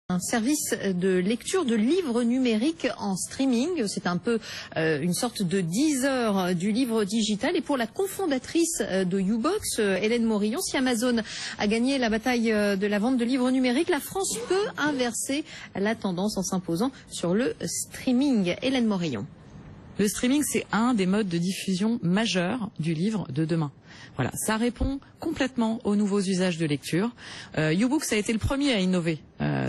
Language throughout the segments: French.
Un service de lecture de livres numériques en streaming. C'est un peu une sorte de Deezer du livre digital. Et pour la cofondatrice de YouBox, Hélène Morillon, si Amazon a gagné la bataille de la vente de livres numériques, la France peut inverser la tendance en s'imposant sur le streaming. Hélène Morillon. Le streaming, c'est un des modes de diffusion majeurs du livre de demain. Voilà, ça répond complètement aux nouveaux usages de lecture. YouBooks a été le premier à innover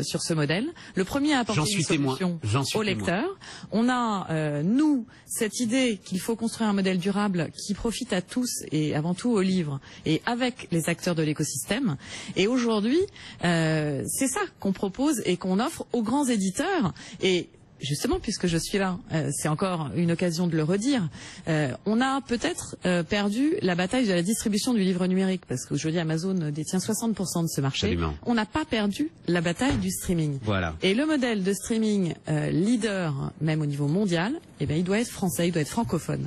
sur ce modèle, le premier à apporter une solution aux lecteurs. On a, nous, cette idée qu'il faut construire un modèle durable qui profite à tous et avant tout aux livres et avec les acteurs de l'écosystème. Et aujourd'hui, c'est ça qu'on propose et qu'on offre aux grands éditeurs. Et justement, puisque je suis là, c'est encore une occasion de le redire, on a peut-être perdu la bataille de la distribution du livre numérique, parce qu'aujourd'hui Amazon détient 60% de ce marché. Absolument. On n'a pas perdu la bataille du streaming. Voilà. Et le modèle de streaming leader, même au niveau mondial, eh bien, il doit être français, il doit être francophone.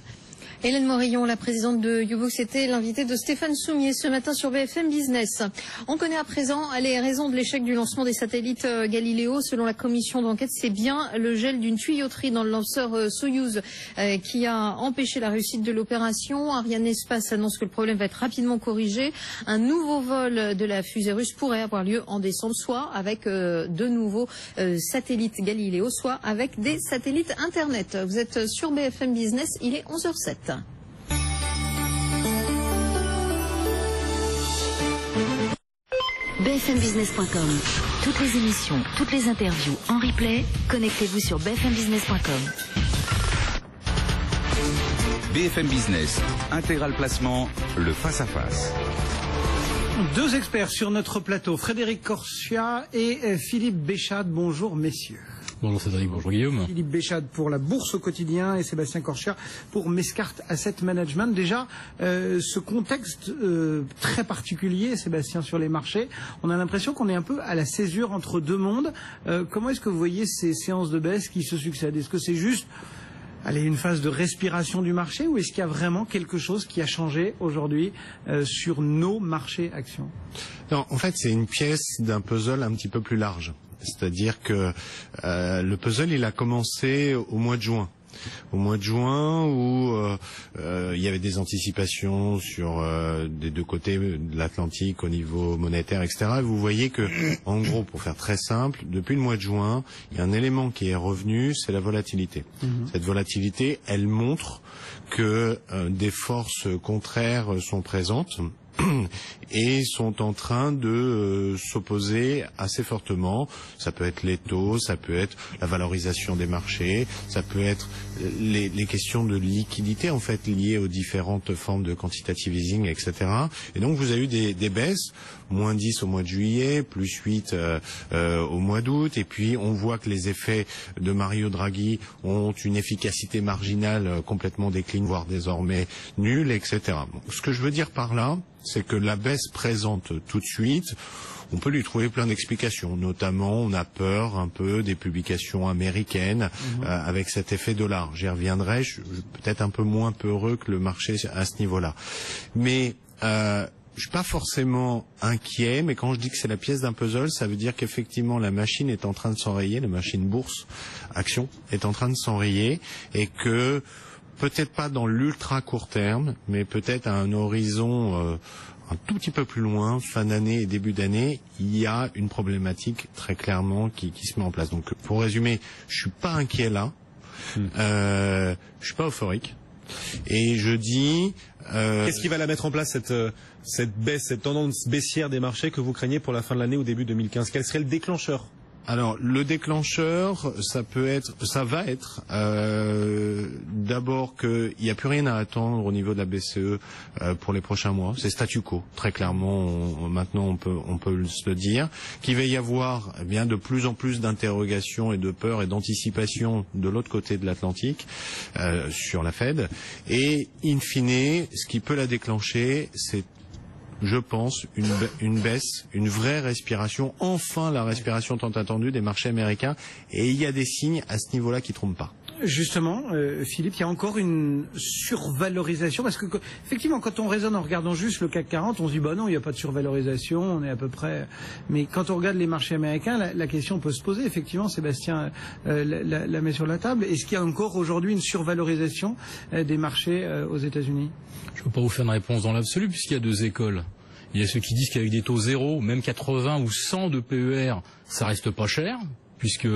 Hélène Morillon, la présidente de YouBooks, était l'invitée de Stéphane Soumier ce matin sur BFM Business. On connaît à présent les raisons de l'échec du lancement des satellites Galileo. Selon la commission d'enquête, c'est bien le gel d'une tuyauterie dans le lanceur Soyouz qui a empêché la réussite de l'opération. Arianespace annonce que le problème va être rapidement corrigé. Un nouveau vol de la fusée russe pourrait avoir lieu en décembre, soit avec de nouveaux satellites Galileo, soit avec des satellites Internet. Vous êtes sur BFM Business, il est 11h07. BFMbusiness.com. Toutes les émissions, toutes les interviews en replay, connectez-vous sur BFMbusiness.com. BFM Business, Intégral Placement, le face-à-face. Deux experts sur notre plateau, Frédéric Corsia et Philippe Béchade. Bonjour messieurs. Bonjour Cédric, bonjour Guillaume. Philippe Béchade pour la Bourse au quotidien et Sébastien Corsia pour Mescart Asset Management. Déjà, ce contexte très particulier, Sébastien, sur les marchés, on a l'impression qu'on est un peu à la césure entre deux mondes. Comment est-ce que vous voyez ces séances de baisse qui se succèdent? Est-ce que c'est juste une phase de respiration du marché ou est-ce qu'il y a vraiment quelque chose qui a changé aujourd'hui sur nos marchés actions? Non, en fait, c'est une pièce d'un puzzle un petit peu plus large. C'est-à-dire que le puzzle, il a commencé au mois de juin. Au mois de juin où il y avait des anticipations sur des deux côtés de l'Atlantique au niveau monétaire, etc. Et vous voyez que, en gros, pour faire très simple, depuis le mois de juin, il y a un élément qui est revenu, c'est la volatilité. Cette volatilité, elle montre que des forces contraires sont présentes et sont en train de s'opposer assez fortement. Ça peut être les taux, ça peut être la valorisation des marchés, ça peut être les questions de liquidité en fait liées aux différentes formes de quantitative easing, etc. Et donc vous avez eu des baisses, moins 10 au mois de juillet, plus 8 au mois d'août, et puis on voit que les effets de Mario Draghi ont une efficacité marginale complètement déclinée, voire désormais nulle, etc. Donc, ce que je veux dire par là, c'est que la baisse présente tout de suite, on peut lui trouver plein d'explications. Notamment, on a peur un peu des publications américaines avec cet effet dollar. J'y reviendrai, je suis peut-être un peu moins peureux que le marché à ce niveau-là. Mais je suis pas forcément inquiet, mais quand je dis que c'est la pièce d'un puzzle, ça veut dire qu'effectivement la machine est en train de s'enrayer, la machine bourse, action, est en train de s'enrayer et que peut-être pas dans l'ultra court terme, mais peut-être à un horizon un tout petit peu plus loin, fin d'année et début d'année, il y a une problématique très clairement qui se met en place. Donc pour résumer, je suis pas inquiet là, je suis pas euphorique, et je dis... Qu'est-ce qui va la mettre en place cette baisse, cette tendance baissière des marchés que vous craignez pour la fin de l'année ou début 2015? Quel serait le déclencheur? Alors, le déclencheur, ça va être d'abord qu'il n'y a plus rien à attendre au niveau de la BCE pour les prochains mois. C'est statu quo, très clairement. Maintenant, on peut se le dire. Qu'il va y avoir bien de plus en plus d'interrogations et de peurs et d'anticipation de l'autre côté de l'Atlantique sur la Fed. Et in fine, ce qui peut la déclencher, c'est je pense, une baisse, une vraie respiration, enfin la respiration tant attendue des marchés américains. Et il y a des signes à ce niveau-là qui ne trompent pas. Justement, Philippe, il y a encore une survalorisation parce que effectivement, quand on raisonne en regardant juste le CAC 40, on se dit bah non, il n'y a pas de survalorisation, on est à peu près. Mais quand on regarde les marchés américains, la question peut se poser. Effectivement, Sébastien la met sur la table. Est-ce qu'il y a encore aujourd'hui une survalorisation des marchés aux États-Unis? Je ne peux pas vous faire une réponse dans l'absolu puisqu'il y a deux écoles. Il y a ceux qui disent qu'avec des taux zéro, même 80 ou 100 de PER, ça reste pas cher, puisque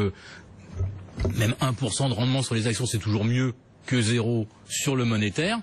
même 1% de rendement sur les actions, c'est toujours mieux que zéro sur le monétaire.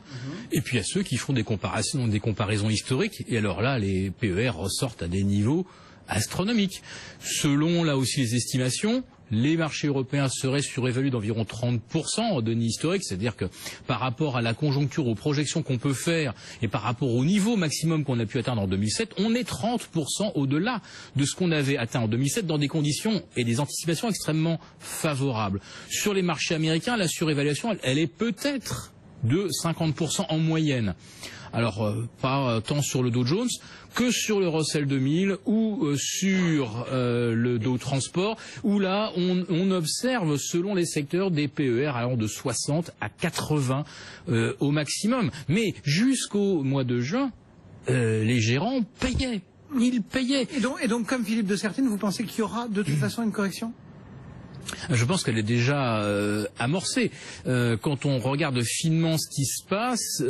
Et puis il y a ceux qui font des comparaisons historiques. Et alors là, les PER ressortent à des niveaux astronomiques. Selon là aussi les estimations, les marchés européens seraient surévalués d'environ 30% en données historiques, c'est-à-dire que par rapport à la conjoncture, aux projections qu'on peut faire et par rapport au niveau maximum qu'on a pu atteindre en 2007, on est 30% au-delà de ce qu'on avait atteint en 2007 dans des conditions et des anticipations extrêmement favorables. Sur les marchés américains, la surévaluation, elle est peut-être de 50% en moyenne. Alors, pas tant sur le Dow Jones que sur le Russell 2000 ou sur le Dow Transport, où là, on observe, selon les secteurs, des PER allant de 60 à 80 au maximum. Mais jusqu'au mois de juin, les gérants payaient. Ils payaient. Et donc, comme Philippe de Sertine, vous pensez qu'il y aura de toute façon une correction ? Je pense qu'elle est déjà amorcée. Quand on regarde finement ce qui se passe,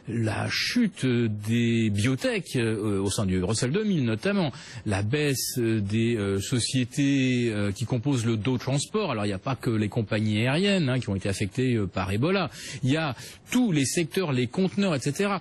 la chute des biotech au sein du Russell 2000 notamment, la baisse des sociétés qui composent le Dow Transport. Alors il n'y a pas que les compagnies aériennes qui ont été affectées par Ebola. Il y a tous les secteurs, les conteneurs, etc.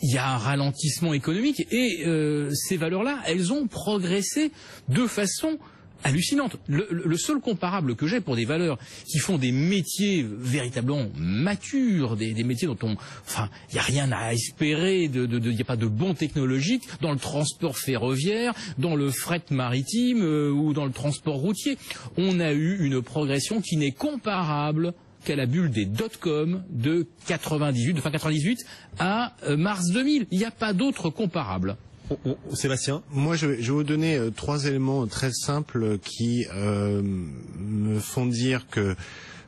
Il y a un ralentissement économique et ces valeurs-là, elles ont progressé de façon hallucinante. Le seul comparable que j'ai pour des valeurs qui font des métiers véritablement matures, des métiers dont il n'y a rien à espérer, il n'y a pas de bond technologique dans le transport ferroviaire, dans le fret maritime ou dans le transport routier. On a eu une progression qui n'est comparable qu'à la bulle des dot-com de fin 98 à mars 2000. Il n'y a pas d'autre comparable. Sébastien, moi je vais vous donner trois éléments très simples qui me font dire que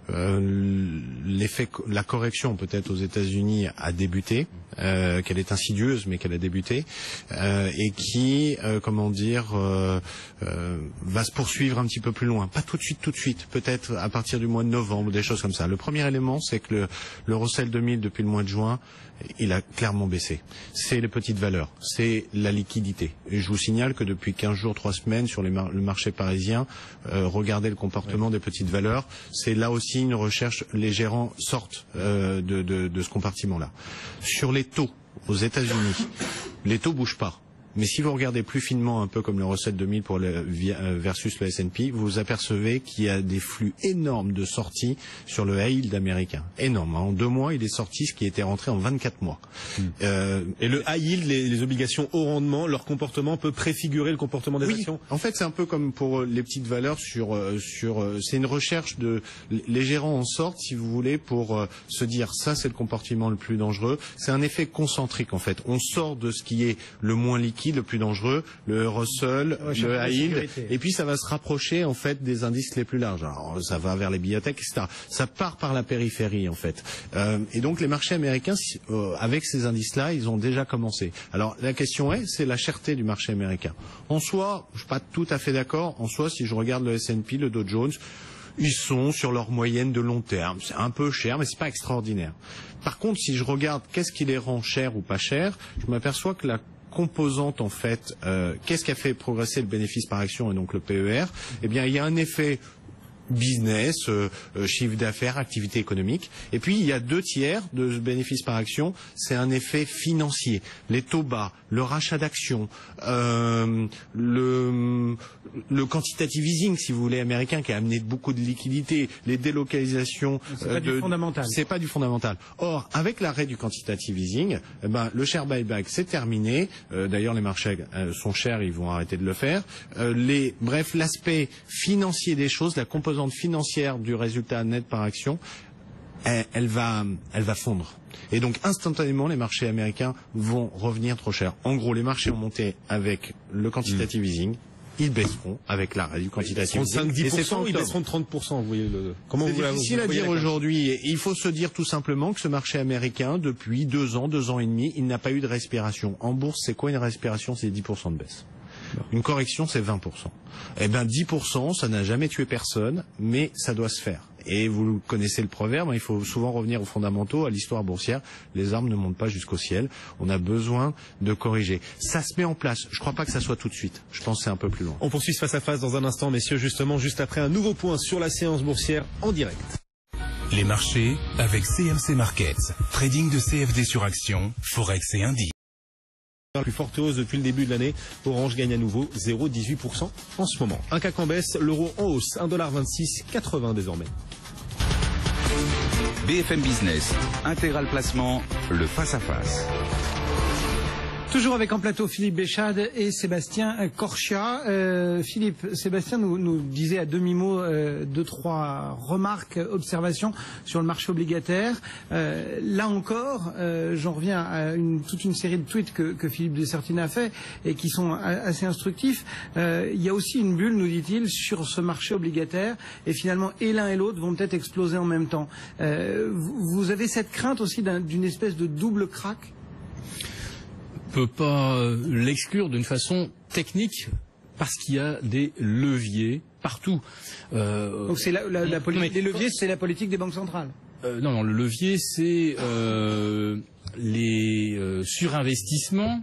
la correction peut-être aux États-Unis a débuté, qu'elle est insidieuse mais qu'elle a débuté, et qui va se poursuivre un petit peu plus loin. Pas tout de suite, peut-être à partir du mois de novembre, des choses comme ça. Le premier élément, c'est que le Russell 2000 depuis le mois de juin, il a clairement baissé. C'est les petites valeurs, c'est la liquidité. Et je vous signale que depuis 15 jours, 3 semaines sur le marché parisien, regardez le comportement des petites valeurs. C'est là aussi une recherche, les gérants sortent de ce compartiment-là. Sur les taux aux États-Unis, les taux bougent pas. Mais si vous regardez plus finement, un peu comme le Russell 2000 versus le S&P, vous apercevez qu'il y a des flux énormes de sorties sur le high yield américain. Énorme. En 2 mois, il est sorti ce qui était rentré en 24 mois. Et le high yield, les obligations haut rendement, leur comportement peut préfigurer le comportement des actions. En fait, c'est un peu comme pour les petites valeurs c'est une recherche les gérants en sortent, si vous voulez, pour se dire ça, c'est le comportement le plus dangereux. C'est un effet concentrique, en fait. On sort de ce qui est le moins liquide, le plus dangereux, le Russell, le high yield, et puis ça va se rapprocher en fait des indices les plus larges. Alors ça va vers les biotech, etc. Ça part par la périphérie en fait. Et donc les marchés américains, avec ces indices-là, ils ont déjà commencé. Alors la question c'est la cherté du marché américain. En soi, je suis pas tout à fait d'accord. En soi, si je regarde le S&P, le Dow Jones, ils sont sur leur moyenne de long terme. C'est un peu cher, mais c'est pas extraordinaire. Par contre, si je regarde qu'est-ce qui les rend chers ou pas chers, je m'aperçois que la composante en fait, qu'est-ce qui a fait progresser le bénéfice par action et donc le PER? Eh bien, il y a un effet business, chiffre d'affaires, activité économique. Et puis, il y a 2 tiers de ce bénéfice par action, c'est un effet financier. Les taux bas, le rachat d'actions, le quantitative easing, si vous voulez, américain, qui a amené beaucoup de liquidités, les délocalisations. C'est pas du fondamental. C'est pas du fondamental. Or, avec l'arrêt du quantitative easing, le share buyback, c'est terminé. D'ailleurs, les marchés sont chers, ils vont arrêter de le faire. Bref, l'aspect financier des choses, la composante financière du résultat net par action elle va fondre. Et donc instantanément, les marchés américains vont revenir trop cher. En gros, les marchés ont monté avec le quantitative easing. Ils baisseront avec l'arrêt du quantitative easing. 5-10%, ils baisseront de 30%. Vous voyez comment c'est difficile à dire aujourd'hui. Il faut se dire tout simplement que ce marché américain, depuis 2 ans et demi, il n'a pas eu de respiration. En bourse, c'est quoi une respiration? C'est 10% de baisse. Une correction, c'est 20%. Eh ben, 10%, ça n'a jamais tué personne, mais ça doit se faire. Et vous connaissez le proverbe, il faut souvent revenir aux fondamentaux, à l'histoire boursière. Les armes ne montent pas jusqu'au ciel. On a besoin de corriger. Ça se met en place. Je ne crois pas que ça soit tout de suite. Je pense que c'est un peu plus long. On poursuit ce face à face dans un instant, messieurs, justement, juste après un nouveau point sur la séance boursière en direct. Les marchés avec CMC Markets. Trading de CFD sur action, Forex et indices. La plus forte hausse depuis le début de l'année. Orange gagne à nouveau 0,18% en ce moment. Un CAC en baisse, l'euro en hausse, 1,2680 désormais. BFM Business, intégral placement, le face-à-face. Toujours avec en plateau Philippe Béchade et Sébastien Corchia. Philippe, Sébastien nous disait à demi-mot 2-3 remarques, observations sur le marché obligataire. Là encore, j'en reviens à toute une série de tweets que Philippe Dessertine a fait et qui sont assez instructifs. Il y a aussi une bulle, nous dit-il, sur ce marché obligataire et finalement et l'un et l'autre vont peut-être exploser en même temps. Vous avez cette crainte aussi d'une espèce de double crack? On ne peut pas l'exclure d'une façon technique parce qu'il y a des leviers partout. Donc c'est la politique des leviers, c'est la politique des banques centrales. Non, le levier c'est les surinvestissements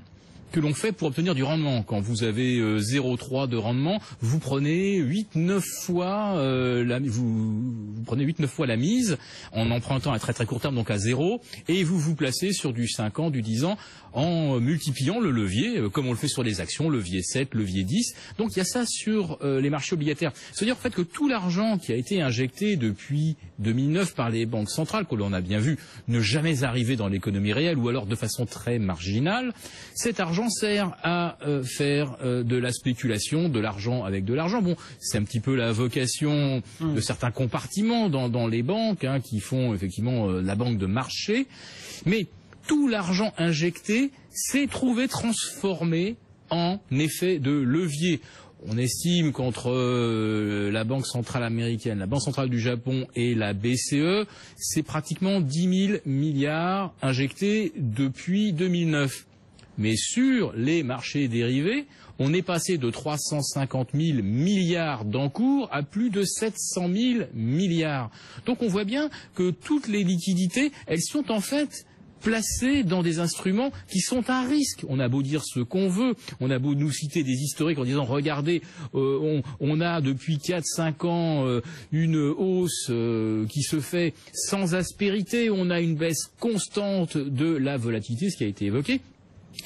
que l'on fait pour obtenir du rendement. Quand vous avez 0,3 de rendement, vous prenez 8-9 fois vous prenez 8-9 fois la mise en empruntant à très très court terme, donc à 0, et vous vous placez sur du 5 ans, du 10 ans en multipliant le levier, comme on le fait sur les actions, levier 7, levier 10. Donc il y a ça sur les marchés obligataires. C'est-à-dire en fait que tout l'argent qui a été injecté depuis 2009 par les banques centrales, que l'on a bien vu ne jamais arriver dans l'économie réelle ou alors de façon très marginale, cet argent sert à faire de la spéculation, de l'argent avec de l'argent. Bon, c'est un petit peu la vocation de certains compartiments dans les banques qui font effectivement la banque de marché. Mais tout l'argent injecté s'est trouvé transformé en effet de levier. On estime qu'entre la Banque centrale américaine, la Banque centrale du Japon et la BCE, c'est pratiquement 10 000 milliards injectés depuis 2009. Mais sur les marchés dérivés, on est passé de 350 000 milliards d'encours à plus de 700 000 milliards. Donc on voit bien que toutes les liquidités, elles sont en fait placés dans des instruments qui sont à risque. On a beau dire ce qu'on veut, on a beau nous citer des historiques en disant regardez, on a depuis 4-5 ans une hausse qui se fait sans aspérité, on a une baisse constante de la volatilité, ce qui a été évoqué.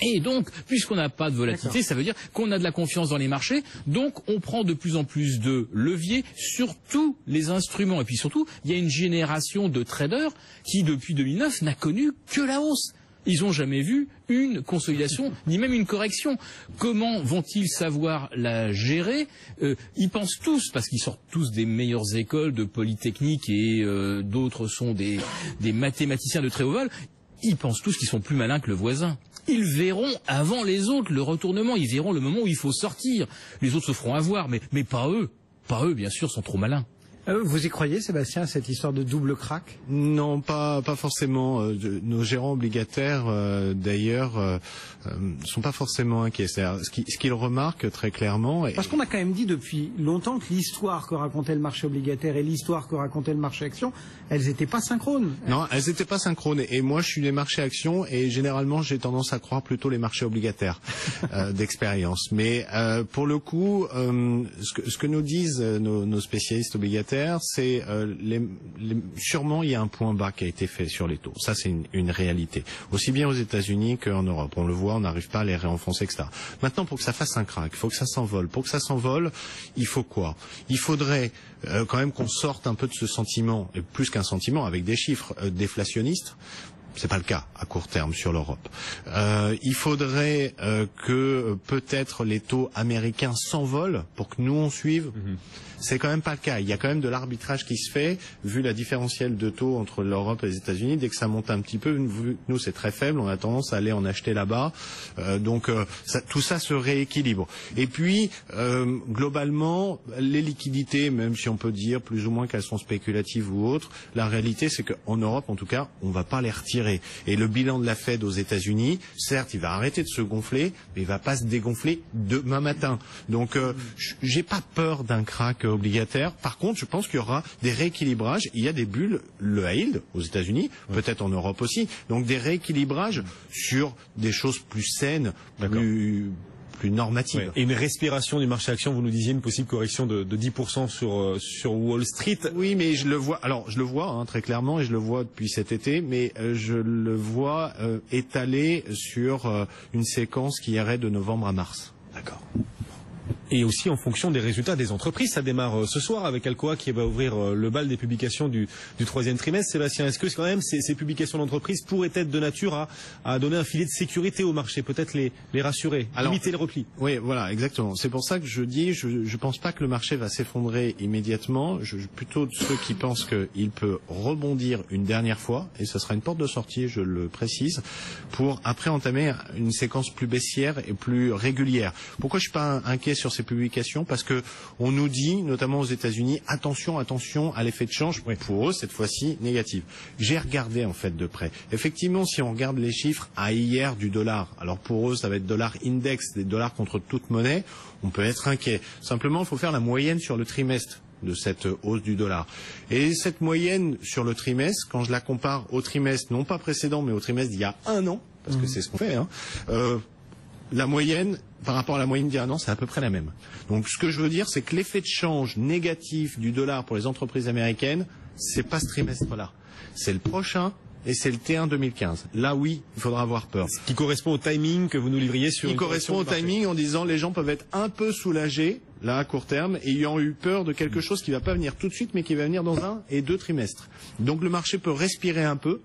Et donc, puisqu'on n'a pas de volatilité, ça veut dire qu'on a de la confiance dans les marchés, donc on prend de plus en plus de leviers sur tous les instruments. Et puis surtout, il y a une génération de traders qui, depuis 2009, n'a connu que la hausse. Ils n'ont jamais vu une consolidation, ni même une correction. Comment vont-ils savoir la gérer? Ils pensent tous, parce qu'ils sortent tous des meilleures écoles de Polytechnique et d'autres sont des mathématiciens de très haut vol, ils pensent tous qu'ils sont plus malins que le voisin. Ils verront avant les autres le retournement, ils verront le moment où il faut sortir. Les autres se feront avoir, mais pas eux. Pas eux, bien sûr, sont trop malins. Vous y croyez, Sébastien, à cette histoire de double crack? Non, pas forcément. Nos gérants obligataires, d'ailleurs, sont pas forcément inquiets. Ce qu'ils remarquent très clairement... Parce qu'on a quand même dit depuis longtemps que l'histoire que racontait le marché obligataire et l'histoire que racontait le marché action, elles n'étaient pas synchrones. Non, elles n'étaient pas synchrones. Et moi, je suis des marchés actions et généralement, j'ai tendance à croire plutôt les marchés obligataires d'expérience. Mais pour le coup, ce que nous disent nos spécialistes obligataires, c'est sûrement il y a un point bas qui a été fait sur les taux. Ça, c'est une réalité. Aussi bien aux États-Unis qu'en Europe. On le voit, on n'arrive pas à les réenfoncer, etc. Maintenant, pour que ça fasse un crack, il faut que ça s'envole. Pour que ça s'envole, il faut quoi? Il faudrait quand même qu'on sorte un peu de ce sentiment, et plus qu'un sentiment, avec des chiffres déflationnistes. C'est pas le cas à court terme sur l'Europe. Il faudrait que peut-être les taux américains s'envolent pour que nous on suive. C'est quand même pas le cas. Il y a quand même de l'arbitrage qui se fait, vu la différentielle de taux entre l'Europe et les États-Unis. Dès que ça monte un petit peu, nous c'est très faible, on a tendance à aller en acheter là-bas. Donc tout ça se rééquilibre. Et puis globalement, les liquidités, même si on peut dire plus ou moins qu'elles sont spéculatives ou autres, la réalité c'est qu'en Europe, en tout cas, on va pas les retirer. Et le bilan de la Fed aux États-Unis, certes, il va arrêter de se gonfler, mais il va pas se dégonfler demain matin. Donc j'ai pas peur d'un crack obligataire. Par contre, je pense qu'il y aura des rééquilibrages. Il y a des bulles, le high yield aux États-Unis, peut-être en Europe aussi. Donc des rééquilibrages sur des choses plus saines, plus normative. Ouais. Et une respiration du marché action, vous nous disiez une possible correction de 10% sur Wall Street. Oui, mais je le vois. Alors, je le vois très clairement, et je le vois depuis cet été, mais je le vois étalé sur une séquence qui irait de novembre à mars. D'accord. Et aussi en fonction des résultats des entreprises. Ça démarre ce soir avec Alcoa qui va ouvrir le bal des publications du troisième trimestre. Sébastien, est-ce que quand même ces publications d'entreprises pourraient être de nature à donner un filet de sécurité au marché, peut-être les rassurer, limiter le repli? Oui, voilà, exactement. C'est pour ça que je dis, je pense pas que le marché va s'effondrer immédiatement. Plutôt de ceux qui pensent qu'il peut rebondir une dernière fois, et ce sera une porte de sortie, je le précise, pour après entamer une séquence plus baissière et plus régulière. Pourquoi je suis pas inquiet sur ces publications? Parce que on nous dit, notamment aux États-Unis, attention à l'effet de change. Pour eux, cette fois-ci, négatif. J'ai regardé en fait de près. Effectivement, si on regarde les chiffres à hier du dollar, alors pour eux, ça va être dollar index, des dollars contre toute monnaie, on peut être inquiet. Simplement, il faut faire la moyenne sur le trimestre de cette hausse du dollar. Et cette moyenne sur le trimestre, quand je la compare au trimestre, non pas précédent, mais au trimestre d'il y a un an, parce que c'est ce qu'on fait, la moyenne, par rapport à la moyenne d'il y a un an, c'est à peu près la même. Donc ce que je veux dire, c'est que l'effet de change négatif du dollar pour les entreprises américaines, c'est pas ce trimestre-là. C'est le prochain et c'est le T1 2015. Là, oui, il faudra avoir peur. Ce qui correspond au timing que vous nous livriez sur... Qui correspond au timing en disant les gens peuvent être un peu soulagés, là, à court terme, ayant eu peur de quelque chose qui va pas venir tout de suite, mais qui va venir dans 1 et 2 trimestres. Donc le marché peut respirer un peu.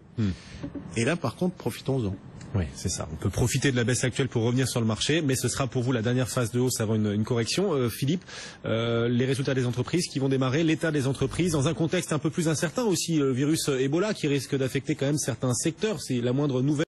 Et là, par contre, profitons-en. Oui, c'est ça. On peut profiter de la baisse actuelle pour revenir sur le marché, mais ce sera pour vous la dernière phase de hausse avant une correction. Philippe, les résultats des entreprises qui vont démarrer, l'état des entreprises, dans un contexte un peu plus incertain aussi, le virus Ebola qui risque d'affecter quand même certains secteurs, c'est la moindre nouvelle.